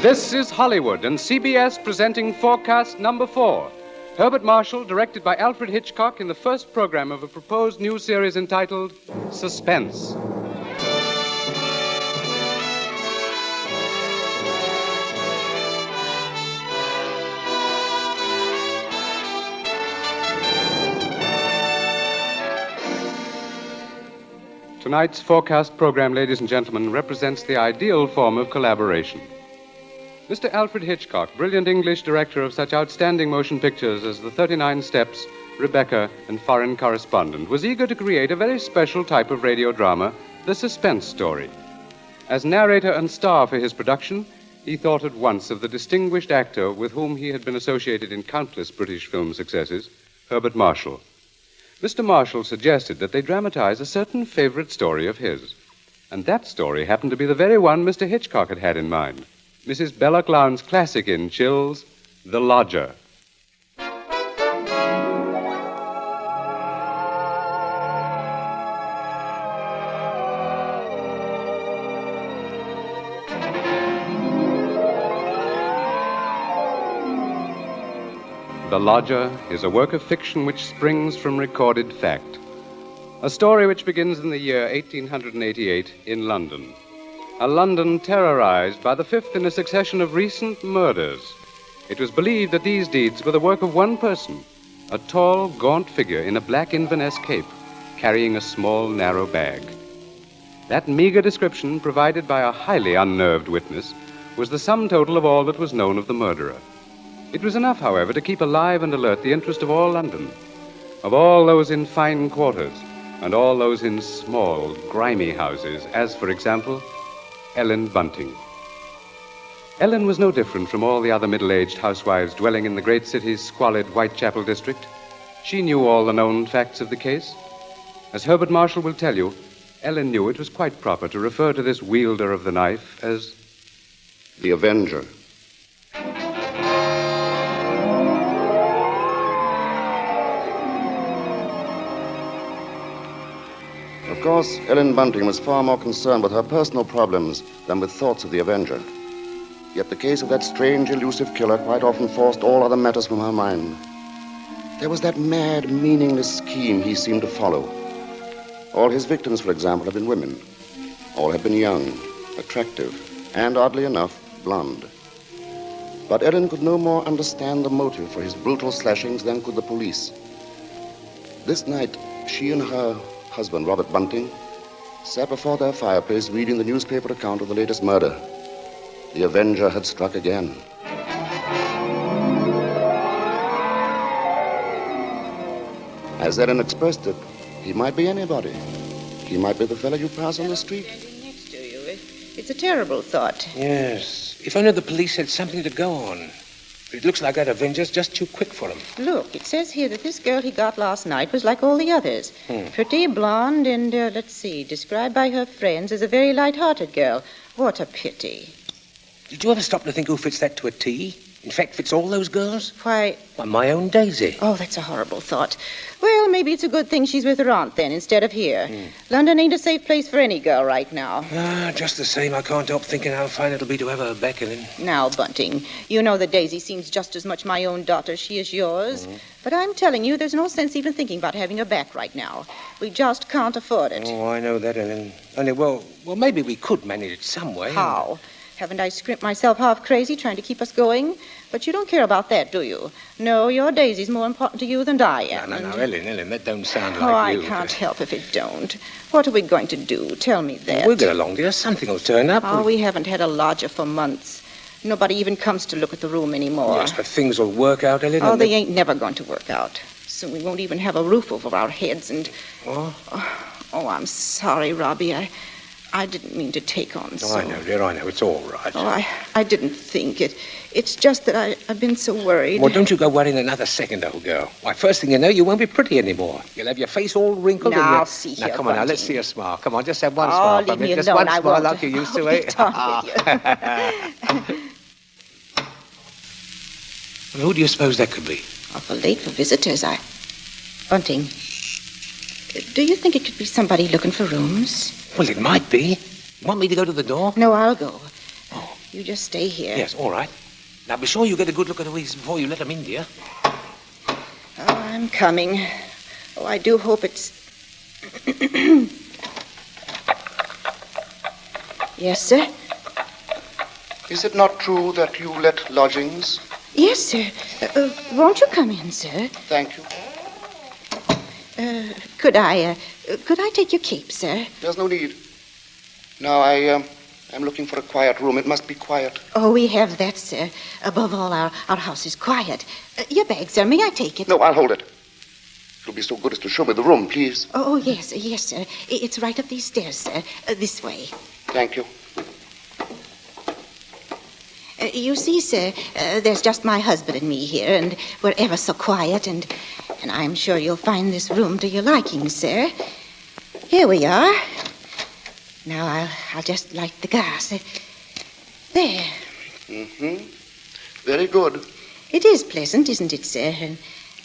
This is Hollywood and CBS presenting Forecast Number 4. Herbert Marshall, directed by Alfred Hitchcock in the first program of a proposed new series entitled Suspense. Tonight's Forecast program, ladies and gentlemen, represents the ideal form of collaboration. Mr. Alfred Hitchcock, brilliant English director of such outstanding motion pictures as The 39 Steps, Rebecca, and Foreign Correspondent, was eager to create a very special type of radio drama, the suspense story. As narrator and star for his production, he thought at once of the distinguished actor with whom he had been associated in countless British film successes, Herbert Marshall. Mr. Marshall suggested that they dramatize a certain favorite story of his, and that story happened to be the very one Mr. Hitchcock had had in mind. Mrs. Belloc Lowndes' classic in Chills, The Lodger. The Lodger is a work of fiction which springs from recorded fact. A story which begins in the year 1888 in London. A London terrorized by the fifth in a succession of recent murders. It was believed that these deeds were the work of one person, a tall, gaunt figure in a black Inverness cape, carrying a small, narrow bag. That meager description, provided by a highly unnerved witness, was the sum total of all that was known of the murderer. It was enough, however, to keep alive and alert the interest of all London, of all those in fine quarters, and all those in small, grimy houses, as, for example, Ellen Bunting. Ellen was no different from all the other middle-aged housewives dwelling in the great city's squalid Whitechapel district. She knew all the known facts of the case. As Herbert Marshall will tell you, Ellen knew it was quite proper to refer to this wielder of the knife as the Avenger. Of course, Ellen Bunting was far more concerned with her personal problems than with thoughts of the Avenger. Yet the case of that strange, elusive killer quite often forced all other matters from her mind. There was that mad, meaningless scheme he seemed to follow. All his victims, for example, had been women. All had been young, attractive, and, oddly enough, blonde. But Ellen could no more understand the motive for his brutal slashings than could the police. This night, she and her husband, Robert Bunting, sat before their fireplace reading the newspaper account of the latest murder. The Avenger had struck again. As Ellen expressed it, he might be anybody. He might be the fellow you pass on the street. Standing next to you. It's a terrible thought. Yes. If only the police had something to go on. But it looks like that Avenger's just too quick for him. Look, it says here that this girl he got last night was like all the others. Pretty, blonde, and, described by her friends as a very light-hearted girl. What a pity. Did you ever stop to think who fits that to a T? In fact, fits all those girls? Why, my own Daisy. Oh, that's a horrible thought. Well, maybe it's a good thing she's with her aunt, then, instead of here. London ain't a safe place for any girl right now. Just the same, I can't help thinking how fine it'll be to have her back in. Now, Bunting, you know that Daisy seems just as much my own daughter as she is yours. But I'm telling you, there's no sense even thinking about having her back right now. We just can't afford it. Oh, I know that, Ellen. Only, well, maybe we could manage it some way. How? Haven't I scrimped myself half crazy trying to keep us going? But you don't care about that, do you? No, your Daisy's more important to you than I am. No, Ellen, that don't sound like you. I can't help if it don't. What are we going to do? Tell me that. We'll get along, dear. Something will turn up. Oh, we haven't had a lodger for months. Nobody even comes to look at the room anymore. Yes, but things will work out, Ellen. Oh, they ain't never going to work out. Soon we won't even have a roof over our heads and... Oh, I'm sorry, Robbie. I didn't mean to take on so... Oh, I know, dear, I know. It's all right. Oh, I didn't think it. It's just that I've been so worried. Well, don't you go worrying another second, old girl. Why, first thing you know, you won't be pretty anymore. You'll have your face all wrinkled and... Now, see here, Now, come on, now, let's see a smile. Come on, just have one smile for me. Leave me just alone. one smile like you used to, eh? Well, who do you suppose that could be? Awful late for visitors. Bunting, do you think it could be somebody looking for rooms? Well, it might be. Want me to go to the door? No, I'll go. You just stay here. Yes, all right. Now, be sure you get a good look at Louise before you let him in, dear. Oh, I'm coming. Oh, I do hope it's... Yes, sir? Is it not true that you let lodgings? Yes, sir. Won't you come in, sir? Thank you. Could I take your cape, sir? There's no need. Now, I'm looking for a quiet room. It must be quiet. Oh, we have that, sir. Above all, our house is quiet. Your bag, sir. May I take it? No, I'll hold it. You'll be so good as to show me the room, please. Oh, yes, sir. It's right up these stairs, sir. This way. Thank you. You see, sir, there's just my husband and me here, and we're ever so quiet, and I'm sure you'll find this room to your liking, sir. Here we are. Now, I'll just light the gas. There. Mm-hmm. Very good. It is pleasant, isn't it, sir?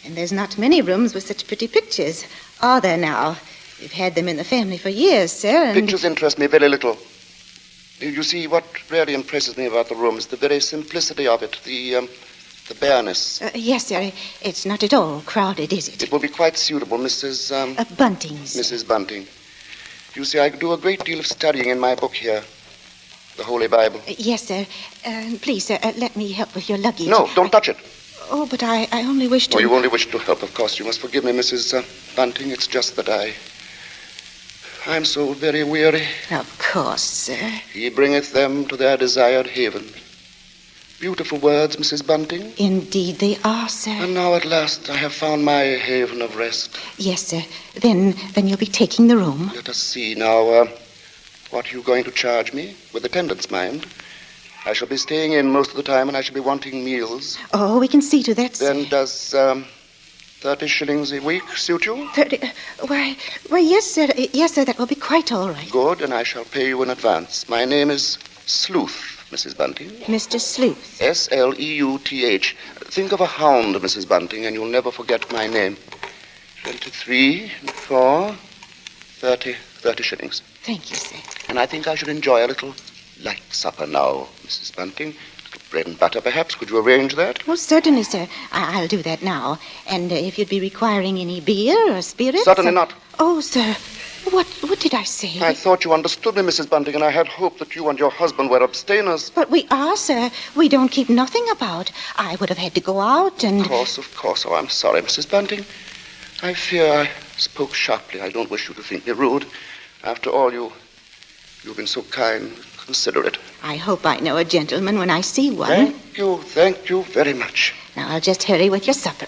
And there's not many rooms with such pretty pictures, are there now? We've had them in the family for years, sir, and... Pictures interest me very little. You see, what really impresses me about the room is the very simplicity of it, the bareness. Yes, sir. It's not at all crowded, is it? It will be quite suitable, Mrs. Bunting's. Mrs. Bunting. You see, I do a great deal of studying in my book here, the Holy Bible. Yes, sir. Please, sir, let me help with your luggage. No, don't touch it. Oh, but I only wish to... Oh, you only wish to help, of course. You must forgive me, Mrs. Bunting. It's just that I'm so very weary. Of course, sir. He bringeth them to their desired haven. Beautiful words, Mrs. Bunting. Indeed they are, sir. And now at last I have found my haven of rest. Yes, sir. Then you'll be taking the room. Let us see now. What are you going to charge me? With attendance, mind. I shall be staying in most of the time, and I shall be wanting meals. Oh, we can see to that, sir. Then does 30 shillings a week suit you? 30... Why, yes, sir. Yes, sir, that will be quite all right. Good, and I shall pay you in advance. My name is Sleuth, Mrs. Bunting. Mr. Sleuth. Sleuth. Think of a hound, Mrs. Bunting, and you'll never forget my name. 23, 4, 30 shillings. Thank you, sir. And I think I should enjoy a little light supper now, Mrs. Bunting. Bread and butter, perhaps. Could you arrange that? Oh, certainly, sir. I'll do that now. And if you'd be requiring any beer or spirits... Certainly not. Oh, sir. What did I say? I thought you understood me, Mrs. Bunting, and I had hoped that you and your husband were abstainers. But we are, sir. We don't keep nothing about. I would have had to go out and... Of course. Oh, I'm sorry, Mrs. Bunting. I fear I spoke sharply. I don't wish you to think me rude. After all, you've been so kind, considerate. I hope I know a gentleman when I see one. Thank you very much. Now, I'll just hurry with your supper.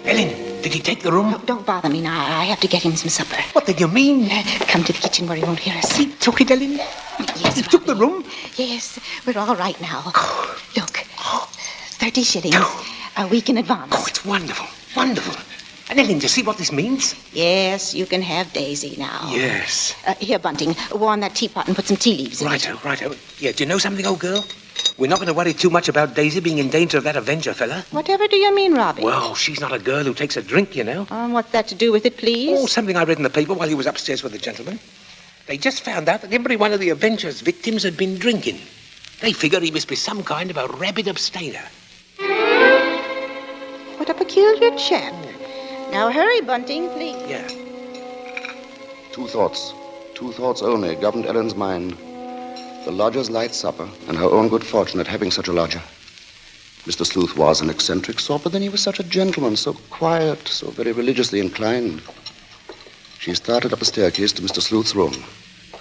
Ellen, did he take the room? No, don't bother me now. I have to get him some supper. What did you mean? Come to the kitchen where he won't hear us. He took it, Ellen? Yes, He took the room? Yes, we're all right now. Look, 30 shillings. A week in advance. Oh, it's wonderful. Wonderful. And Ellen, do you see what this means? Yes, you can have Daisy now. Yes. Here, Bunting, warm that teapot and put some tea leaves in it. Righto. Yeah, do you know something, old girl? We're not going to worry too much about Daisy being in danger of that Avenger fella. Whatever do you mean, Robbie? Well, she's not a girl who takes a drink, you know. What's that to do with it, please? Oh, something I read in the paper while he was upstairs with the gentleman. They just found out that every one of the Avenger's victims had been drinking. They figured he must be some kind of a rabid abstainer. What a peculiar chap. Now hurry, Bunting, please. Yeah. Two thoughts only governed Ellen's mind. The lodger's light supper and her own good fortune at having such a lodger. Mr. Sleuth was an eccentric sort, but then he was such a gentleman, so quiet, so very religiously inclined. She started up a staircase to Mr. Sleuth's room,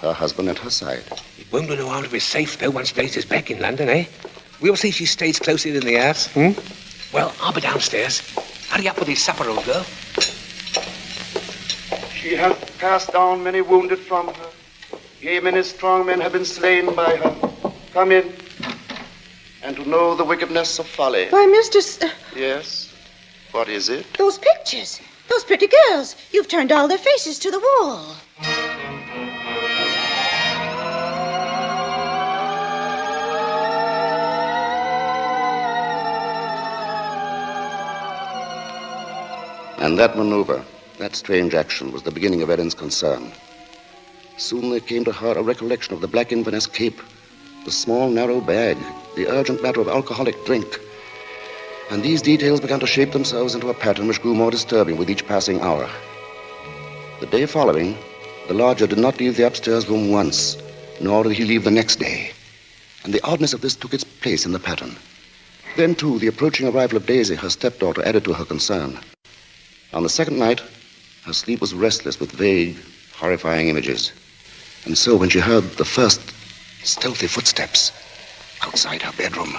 her husband at her side. It won't know how to be safe, though, once Daisy's back in London, eh? We'll see she stays closer in the house. Well, I'll be downstairs. Hurry up with his supper, old girl. She hath cast down many wounded from her. Yea, many strong men have been slain by her. Come in, and to know the wickedness of folly. Why, Mr. Yes? What is it? Those pictures. Those pretty girls. You've turned all their faces to the wall. And that maneuver, that strange action, was the beginning of Ellen's concern. Soon there came to her a recollection of the black Inverness cape, the small, narrow bag, the urgent matter of alcoholic drink. And these details began to shape themselves into a pattern which grew more disturbing with each passing hour. The day following, the lodger did not leave the upstairs room once, nor did he leave the next day. And the oddness of this took its place in the pattern. Then, too, the approaching arrival of Daisy, her stepdaughter, added to her concern. On the second night, her sleep was restless with vague, horrifying images. And so when she heard the first stealthy footsteps outside her bedroom,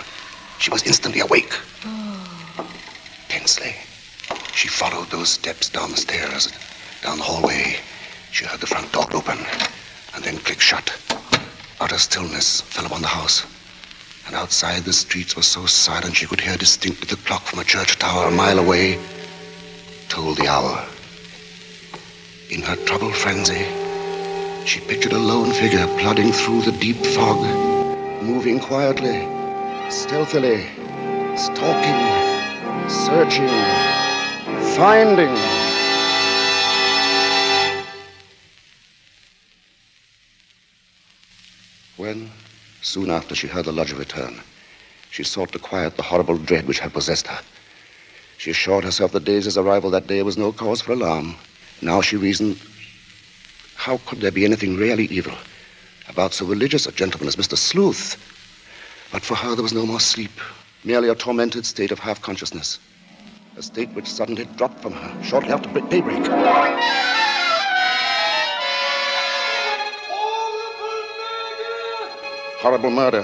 she was instantly awake. Tensely, she followed those steps down the stairs, down the hallway. She heard the front door open and then click shut. Utter stillness fell upon the house. And outside, the streets were so silent she could hear distinctly the clock from a church tower a mile away tolled the hour. In her troubled frenzy, she pictured a lone figure plodding through the deep fog, moving quietly, stealthily, stalking, searching, finding. When, soon after she heard the lodger return, she sought to quiet the horrible dread which had possessed her. She assured herself that Daisy's arrival that day was no cause for alarm. Now she reasoned, how could there be anything really evil about so religious a gentleman as Mr. Sleuth? But for her there was no more sleep, merely a tormented state of half-consciousness, a state which suddenly dropped from her shortly after daybreak. Horrible murder.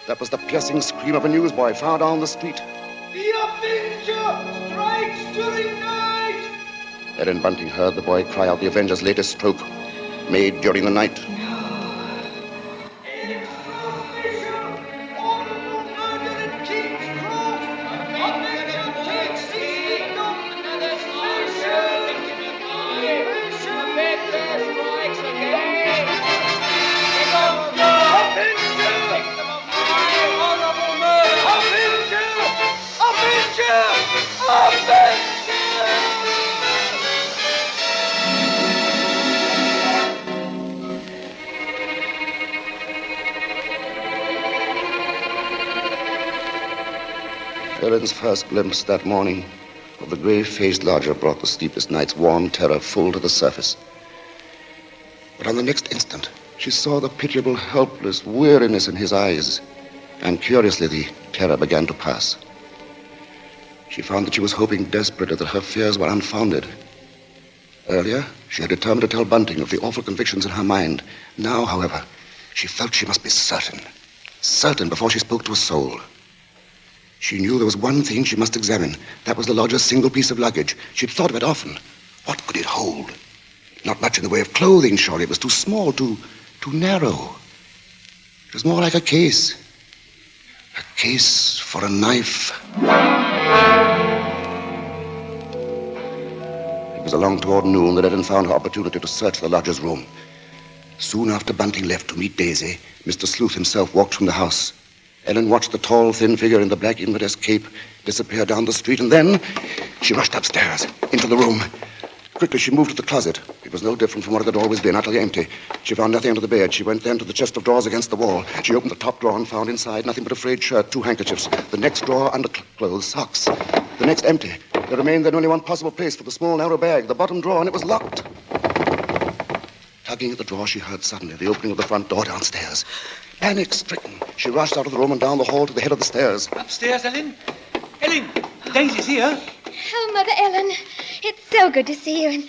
That was the piercing scream of a newsboy far down the street. The Avenger strikes during night! Ellen Bunting heard the boy cry out the Avenger's latest stroke, made during the night. Ellen's first glimpse that morning of the grave-faced lodger brought the sleepless night's warm terror full to the surface. But on the next instant, she saw the pitiable, helpless weariness in his eyes, and curiously the terror began to pass. She found that she was hoping desperately that her fears were unfounded. Earlier, she had determined to tell Bunting of the awful convictions in her mind. Now, however, she felt she must be certain before she spoke to a soul. She knew there was one thing she must examine. That was the lodger's single piece of luggage. She'd thought of it often. What could it hold? Not much in the way of clothing, surely. It was too small, too narrow. It was more like a case. A case for a knife. It was along toward noon that Ellen found her opportunity to search the lodger's room. Soon after Bunting left to meet Daisy, Mr. Sleuth himself walked from the house. Ellen watched the tall, thin figure in the black Inverness cape disappear down the street, and then she rushed upstairs, into the room. Quickly, she moved to the closet. It was no different from what it had always been, utterly empty. She found nothing under the bed. She went then to the chest of drawers against the wall. She opened the top drawer and found inside nothing but a frayed shirt, 2 handkerchiefs. The next drawer, underclothes, socks. The next empty. There remained then only one possible place for the small, narrow bag, the bottom drawer, and it was locked. Tugging at the drawer, she heard suddenly the opening of the front door downstairs. Panic-stricken, she rushed out of the room and down the hall to the head of the stairs. Upstairs, Ellen? Ellen, Daisy's here. Oh, Mother Ellen, it's so good to see you.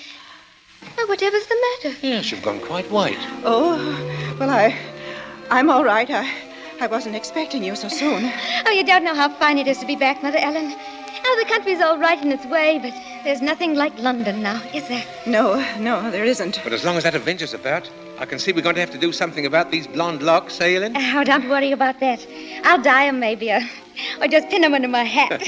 And whatever's the matter? Yes, you've gone quite white. Oh, well, I'm all right. I wasn't expecting you so soon. Oh, you don't know how fine it is to be back, Mother Ellen. Oh, the country's all right in its way, but there's nothing like London now, is there? No, there isn't. But as long as that Avenger's about, I can see we're going to have to do something about these blonde locks, eh, Ellen? Oh, don't worry about that. I'll dye them maybe, or just pin them under my hat.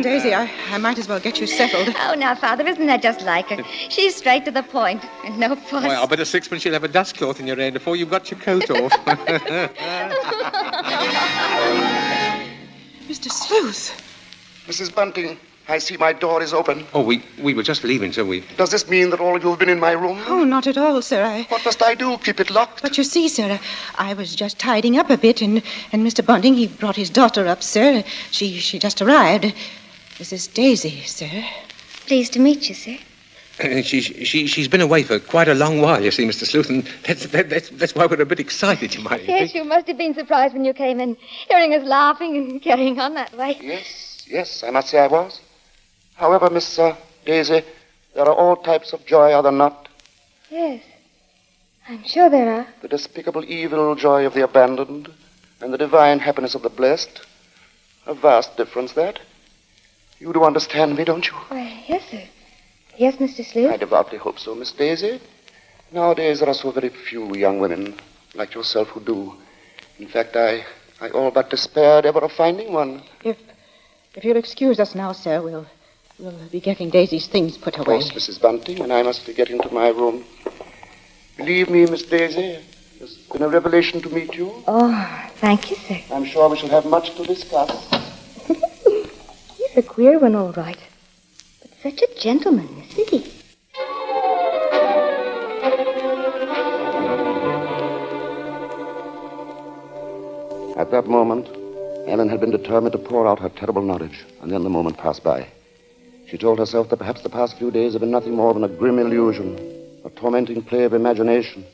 Daisy, I might as well get you settled. Oh, now, Father, isn't that just like her? She's straight to the point, and no fuss. Well, I'll bet a sixpence you'll have a dust cloth in your hand before you've got your coat off. Mr. Sleuth. Mrs. Bunting, I see my door is open. Oh, we were just leaving, so we... Does this mean that all of you have been in my room? Oh, not at all, sir. What must I do? Keep it locked? But you see, sir, I was just tidying up a bit, and Mr. Bunting, he brought his daughter up, sir. She just arrived. This is Daisy, sir. Pleased to meet you, sir. She's been away for quite a long while, you see, Mr. Sleuth, and that's why we're a bit excited, you might Yes, think. you must have been surprised when you came in, hearing us laughing and carrying on that way. Yes, I must say I was. However, Miss Daisy, there are all types of joy, are there not? Yes, I'm sure there are. The despicable evil joy of the abandoned and the divine happiness of the blessed. A vast difference, that. You do understand me, don't you? Why, yes, sir. Yes, Mr. Sleuth. I devoutly hope so, Miss Daisy. Nowadays, there are so very few young women like yourself who do. In fact, I all but despaired ever of finding one. If you'll excuse us now, sir, we'll be getting Daisy's things put away. Of course, Mrs. Bunting, and I must be getting to my room. Believe me, Miss Daisy, it's been a revelation to meet you. Oh, thank you, sir. I'm sure we shall have much to discuss. He's a queer one, all right. But such a gentleman, isn't he? At that moment, Ellen had been determined to pour out her terrible knowledge, and then the moment passed by. She told herself that perhaps the past few days had been nothing more than a grim illusion, a tormenting play of imagination.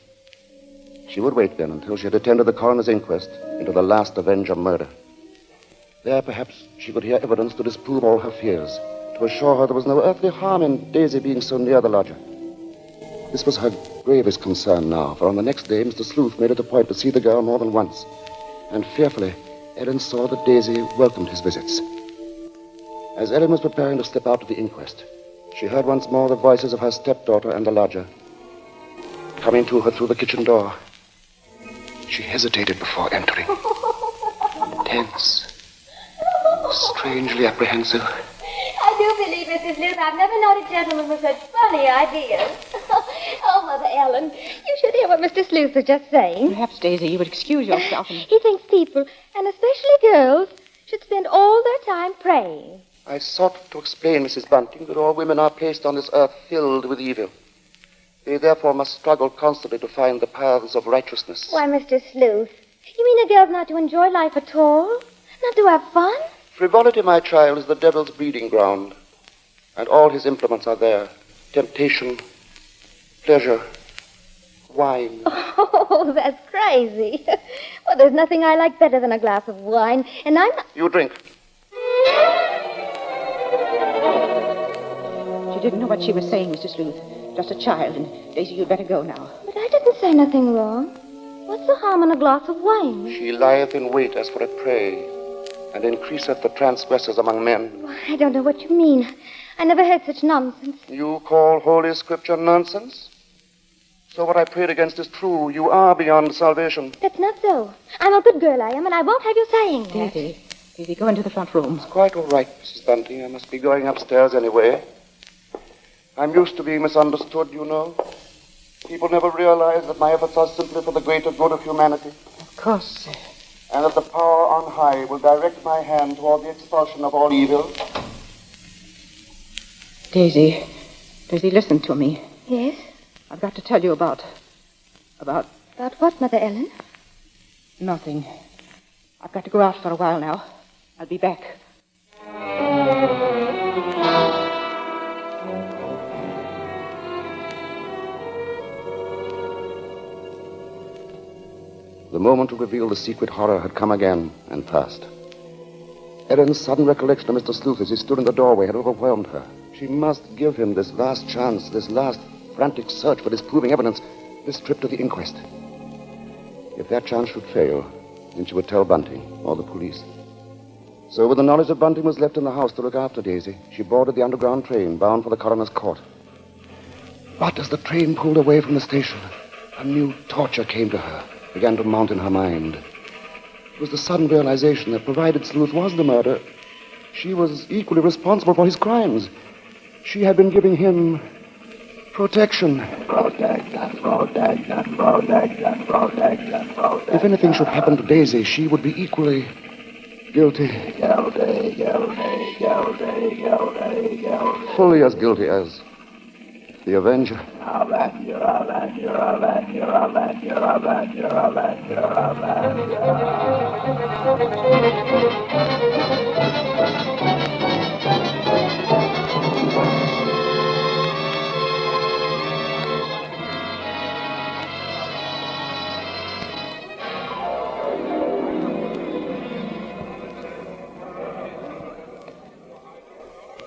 She would wait then until she had attended the coroner's inquest into the last Avenger murder. There, perhaps, she could hear evidence to disprove all her fears, to assure her there was no earthly harm in Daisy being so near the lodger. This was her gravest concern now, for on the next day, Mr. Sleuth made it a point to see the girl more than once, and fearfully, Ellen saw that Daisy welcomed his visits. As Ellen was preparing to step out to the inquest, she heard once more the voices of her stepdaughter and the lodger coming to her through the kitchen door. She hesitated before entering, tense, strangely apprehensive. I do believe, Mrs. Sleuth, I've never known a gentleman with such funny ideas. Oh, Mother Ellen, you should hear what Mr. Sleuth was just saying. Perhaps, Daisy, you would excuse yourself and... He thinks people, and especially girls, should spend all their time praying. I sought to explain, Mrs. Bunting, that all women are placed on this earth filled with evil. They therefore must struggle constantly to find the paths of righteousness. Why, Mr. Sleuth, you mean a girl's not to enjoy life at all? Not to have fun? Frivolity, my child, is the devil's breeding ground, and all his implements are there. Temptation, pleasure, wine. Oh, that's crazy. Well, there's nothing I like better than a glass of wine, and I'm not... You drink. She didn't know what she was saying, Mr. Sleuth. Just a child, and Daisy, you'd better go now. But I didn't say nothing wrong. What's the harm in a glass of wine? She lieth in wait as for a prey, and increaseth the transgressors among men. Well, I don't know what you mean. I never heard such nonsense. You call Holy Scripture nonsense? So what I prayed against is true. You are beyond salvation. That's not so. I'm a good girl, I am, and I won't have you saying that. Daisy, go into the front room. It's quite all right, Mrs. Bunting. I must be going upstairs anyway. I'm used to being misunderstood, you know. People never realize that my efforts are simply for the greater good of humanity. Of course, sir. And that the power on high will direct my hand toward the expulsion of all evil. Daisy, listen to me. Yes? I've got to tell you about... About what, Mother Ellen? Nothing. I've got to go out for a while now. I'll be back. The moment to reveal the secret horror had come again and passed. Ellen's sudden recollection of Mr. Sleuth as he stood in the doorway had overwhelmed her. She must give him this last chance, this last frantic search for disproving evidence, this trip to the inquest. If that chance should fail, then she would tell Bunting or the police. So with the knowledge that Bunting was left in the house to look after Daisy, she boarded the underground train bound for the coroner's court. But as the train pulled away from the station, a new torture came to her, began to mount in her mind. It was the sudden realization that provided Sleuth was the murderer, she was equally responsible for his crimes. She had been giving him protection. If anything should happen to Daisy, she would be equally guilty. Fully as guilty as the Avenger.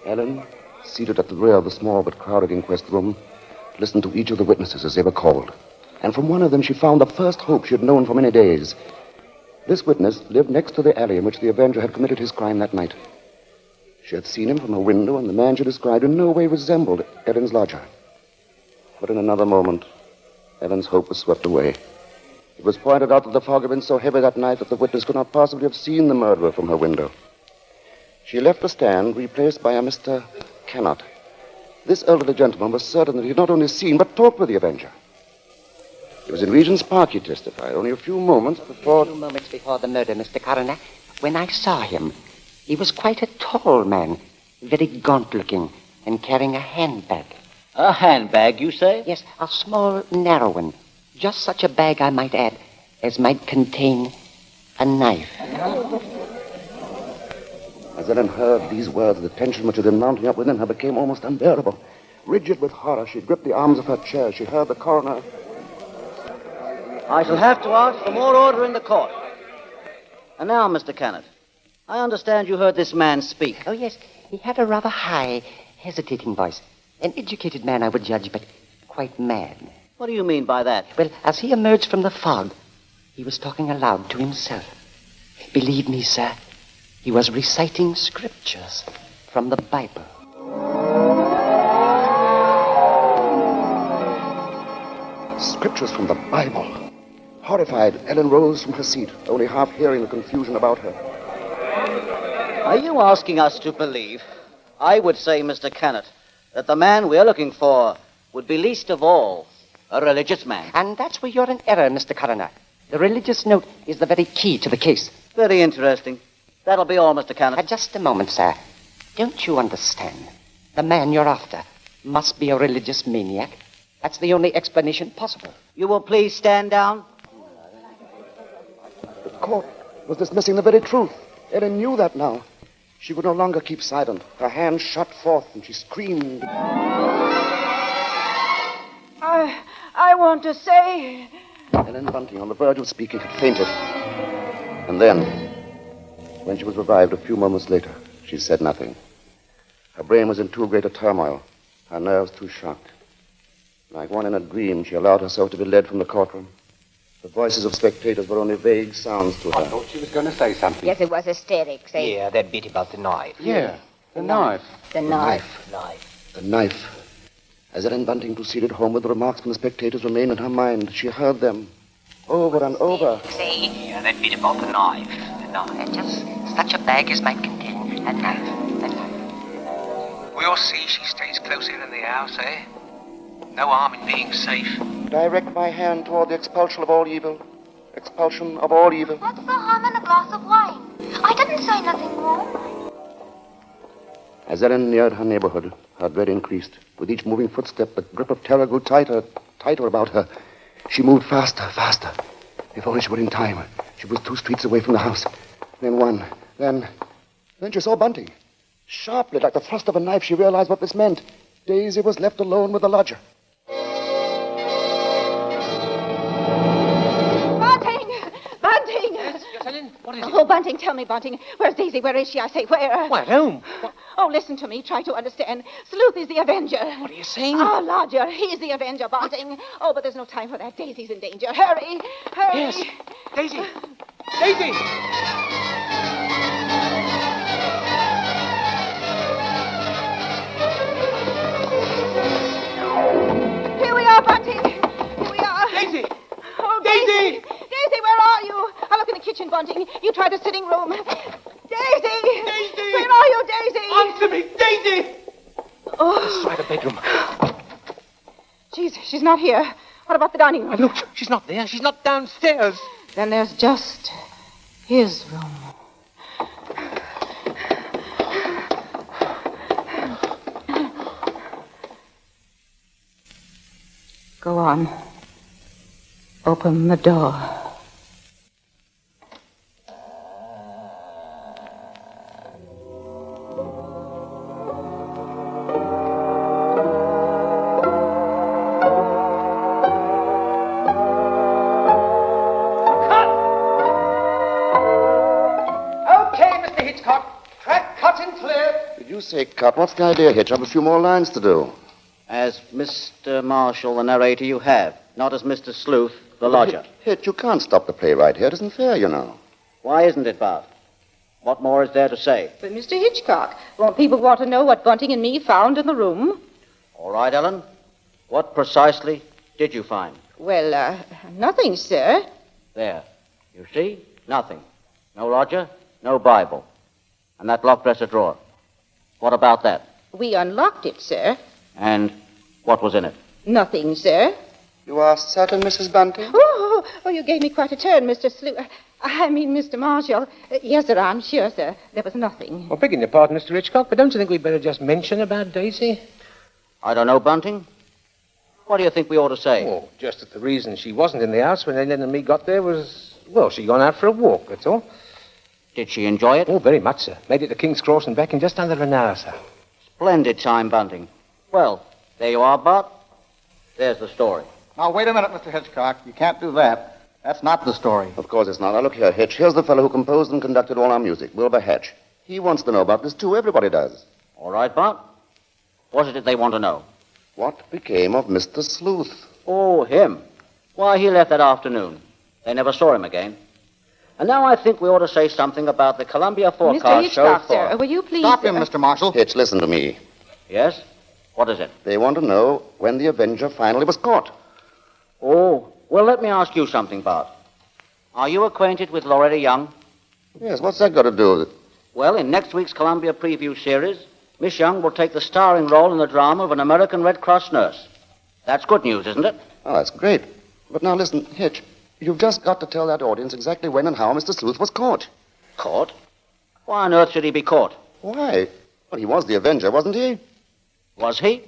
Ellen, seated at the rear of the small but crowded inquest room, listened to each of the witnesses as they were called. And from one of them she found the first hope she had known for many days. This witness lived next to the alley in which the Avenger had committed his crime that night. She had seen him from her window, and the man she described in no way resembled Ellen's lodger. But in another moment, Ellen's hope was swept away. It was pointed out that the fog had been so heavy that night that the witness could not possibly have seen the murderer from her window. She left the stand, replaced by a Mr. Cannot. This elderly gentleman was certain that he had not only seen, but talked with the Avenger. It was in Regent's Park, he testified, only a few moments before... A few moments before the murder, Mr. Coroner. When I saw him, he was quite a tall man, very gaunt-looking, and carrying a handbag. A handbag, you say? Yes, a small, narrow one. Just such a bag, I might add, as might contain a knife. As Ellen heard these words, the tension which had been mounting up within her became almost unbearable. Rigid with horror, she gripped the arms of her chair. She heard the coroner... I shall have to ask for more order in the court. And now, Mr. Cannot, I understand you heard this man speak. Oh, yes, he had a rather high, hesitating voice. An educated man, I would judge, but quite mad. What do you mean by that? Well, as he emerged from the fog, he was talking aloud to himself. Believe me, sir, he was reciting scriptures from the Bible. Scriptures from the Bible. Horrified, Ellen rose from her seat, only half hearing the confusion about her. Are you asking us to believe, I would say, Mr. Cannot, that the man we're looking for would be least of all a religious man? And that's where you're in error, Mr. Coroner. The religious note is the very key to the case. Very interesting. That'll be all, Mr. Cannot. Just a moment, sir. Don't you understand? The man you're after must be a religious maniac. That's the only explanation possible. You will please stand down. The court was dismissing the very truth. Ellen knew that now. She would no longer keep silent. Her hands shot forth, and she screamed. I want to say... Ellen Bunting, on the verge of speaking, had fainted. And then, when she was revived a few moments later, she said nothing. Her brain was in too great a turmoil, her nerves too shocked. Like one in a dream, she allowed herself to be led from the courtroom. The voices of spectators were only vague sounds to her. I thought she was going to say something. Yes, it was hysterics, eh? Yeah, that bit about the knife. Yeah, the knife. The knife. The knife. As Ellen Bunting proceeded homeward, the remarks from the spectators remained in her mind. She heard them over and over. Yeah, that bit about the knife. And just such a bag as might contain a knife. We'll see she stays close in the house, eh? No harm in being safe. Direct my hand toward the expulsion of all evil. Expulsion of all evil. What's the harm in a glass of wine? I didn't say nothing wrong. As Ellen neared her neighborhood, her dread increased. With each moving footstep, the grip of terror grew tighter about her. She moved faster. If only she were in time. She was 2 streets away from the house. Then one. Then she saw Bunting. Sharply, like the thrust of a knife, she realized what this meant. Daisy was left alone with the lodger. Bunting! Yes, Ellen? What is it? Oh, Bunting, tell me, Bunting. Where's Daisy? Where is she? I say, where? Why, at home. Oh, listen to me. Try to understand. Sleuth is the Avenger. What are you saying? Oh, Lodger, he's the Avenger, Bunting. Oh, but there's no time for that. Daisy's in danger. Hurry! Yes. Daisy! Daisy! Here we are, Bunting. Here we are. Daisy! Oh, Daisy! Daisy, where are you? I'll look in the kitchen, Bunting. You try the sitting room. Daisy! Daisy! Where are you, Daisy? Answer me! Daisy! Oh, Let's try the bedroom. she's not here. What about the dining room? Look, she's not there. She's not downstairs. Then there's just his room. Go on. Open the door. Did you say cut? What's the idea, Hitch? I've a few more lines to do. As Mr. Marshall, the narrator, you have, not as Mr. Sleuth, the lodger. Hitch, you can't stop the play right here. It isn't fair, you know. Why isn't it, Bart? What more is there to say? But, Mr. Hitchcock, won't people want to know what Bunting and me found in the room? All right, Ellen. What precisely did you find? Well, nothing, sir. There. You see? Nothing. No lodger, no Bible. And that locked dresser drawer. What about that? We unlocked it, sir. And what was in it? Nothing, sir. You are certain, Mrs. Bunting? Oh, you gave me quite a turn, Mr. Mr. Marshall. Yes, sir, I'm sure, sir. There was nothing. Well, begging your pardon, Mr. Hitchcock, but don't you think we'd better just mention about Daisy? I don't know, Bunting. What do you think we ought to say? Oh, just that the reason she wasn't in the house when Ellen and me got there was, well, she'd gone out for a walk, that's all. Did she enjoy it? Oh, very much, sir. Made it to King's Cross and back in just under an hour, sir. Splendid time, Bunting. Well, there you are, Bart. There's the story. Now, wait a minute, Mr. Hitchcock. You can't do that. That's not the story. Of course it's not. Now, look here, Hitch. Here's the fellow who composed and conducted all our music, Wilbur Hatch. He wants to know about this, too. Everybody does. All right, Bart. What is it they want to know? What became of Mr. Sleuth? Oh, him. Why, he left that afternoon. They never saw him again. And now I think we ought to say something about the Columbia Mr. forecast show Hitchcock, sir, will you please... Stop him, Mr. Marshall. Hitch, listen to me. Yes? What is it? They want to know when the Avenger finally was caught. Oh, well, let me ask you something, Bart. Are you acquainted with Loretta Young? Yes, what's that got to do with it? Well, in next week's Columbia preview series, Miss Young will take the starring role in the drama of an American Red Cross nurse. That's good news, isn't it? Oh, that's great. But now listen, Hitch, you've just got to tell that audience exactly when and how Mr. Sleuth was caught. Caught? Why on earth should he be caught? Why? Well, he was the Avenger, wasn't he? Was he?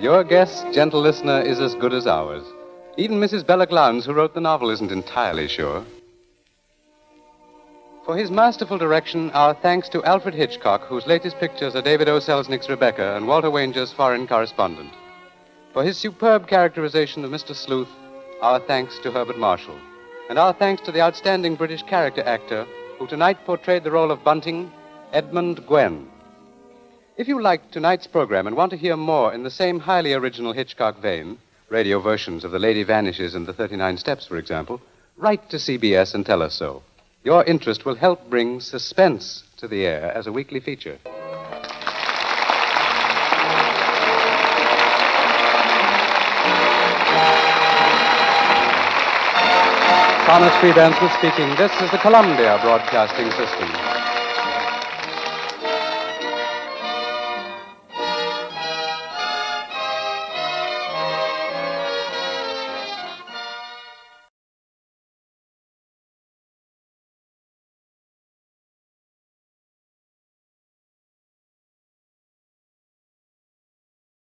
Your guess, gentle listener, is as good as ours. Even Mrs. Bella Glounds, who wrote the novel, isn't entirely sure. For his masterful direction, our thanks to Alfred Hitchcock, whose latest pictures are David O. Selznick's Rebecca and Walter Wanger's Foreign Correspondent. For his superb characterization of Mr. Sleuth, our thanks to Herbert Marshall. And our thanks to the outstanding British character actor who tonight portrayed the role of Bunting, Edmund Gwenn. If you liked tonight's program and want to hear more in the same highly original Hitchcock vein, radio versions of The Lady Vanishes and The 39 Steps, for example, write to CBS and tell us so. Your interest will help bring Suspense to the air as a weekly feature. Thomas Freebandsman speaking. This is the Columbia Broadcasting System.